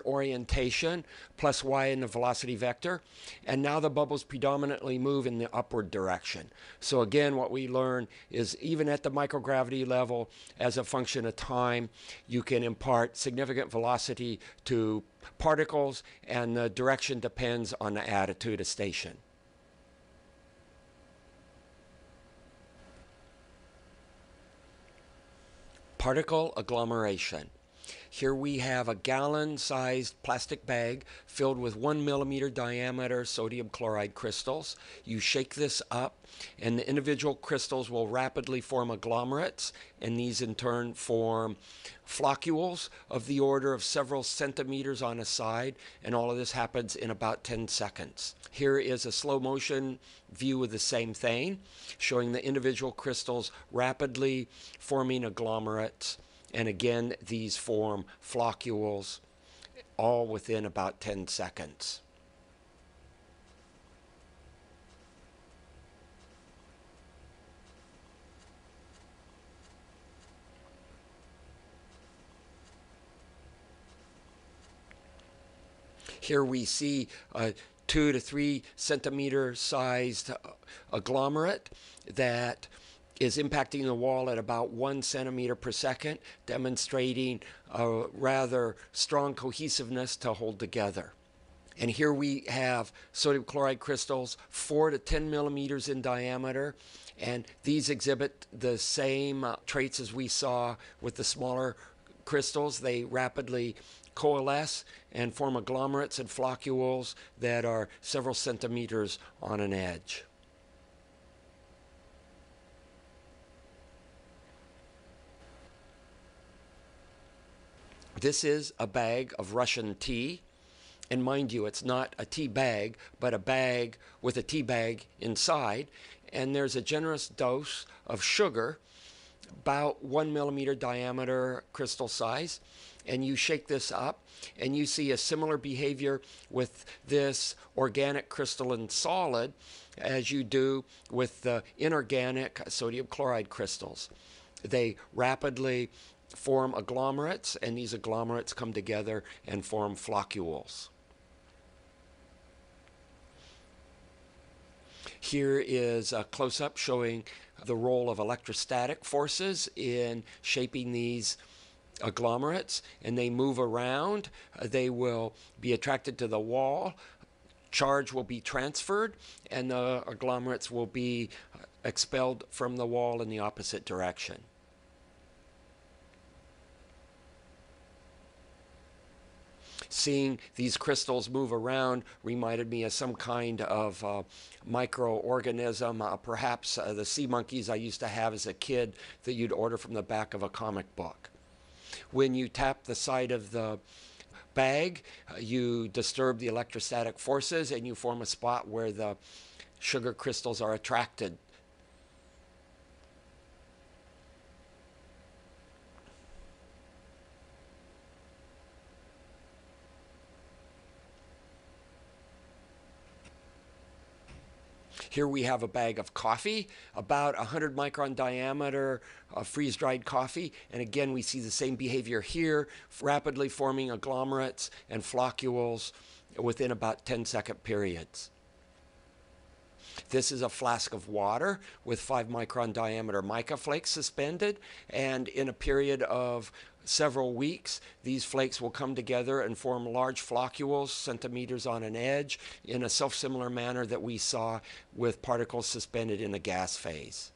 orientation, plus y in the velocity vector, and now the bubbles predominantly move in the upward direction. So again, what we learn is even at the microgravity level, as a function of time, you can impart significant velocity to particles, and the direction depends on the attitude of station. Particle agglomeration. Here we have a gallon-sized plastic bag filled with 1 millimeter diameter sodium chloride crystals. You shake this up, and the individual crystals will rapidly form agglomerates, and these in turn form floccules of the order of several centimeters on a side, and all of this happens in about 10 seconds. Here is a slow motion view of the same thing, showing the individual crystals rapidly forming agglomerates. And again, these form floccules, all within about 10 seconds. Here we see a 2 to 3 centimeter sized agglomerate that is impacting the wall at about 1 centimeter per second, demonstrating a rather strong cohesiveness to hold together. And here we have sodium chloride crystals 4 to 10 millimeters in diameter, and these exhibit the same traits as we saw with the smaller crystals. They rapidly coalesce and form agglomerates and floccules that are several centimeters on an edge. This is a bag of Russian tea, and mind you, it's not a tea bag, but a bag with a tea bag inside, and there's a generous dose of sugar, about 1 millimeter diameter crystal size, and you shake this up, and you see a similar behavior with this organic crystalline solid as you do with the inorganic sodium chloride crystals. They rapidly form agglomerates, and these agglomerates come together and form floccules. Here is a close-up showing the role of electrostatic forces in shaping these agglomerates, and they move around. They will be attracted to the wall. Charge will be transferred, and the agglomerates will be expelled from the wall in the opposite direction. Seeing these crystals move around reminded me of some kind of microorganism, perhaps the sea monkeys I used to have as a kid that you'd order from the back of a comic book. When you tap the side of the bag, you disturb the electrostatic forces and you form a spot where the sugar crystals are attracted. Here we have a bag of coffee, about 100 micron diameter freeze-dried coffee. And again, we see the same behavior here, rapidly forming agglomerates and floccules within about 10-second periods. This is a flask of water with 5 micron diameter mica flakes suspended, and in a period of several weeks, these flakes will come together and form large floccules, centimeters on an edge, in a self-similar manner that we saw with particles suspended in a gas phase.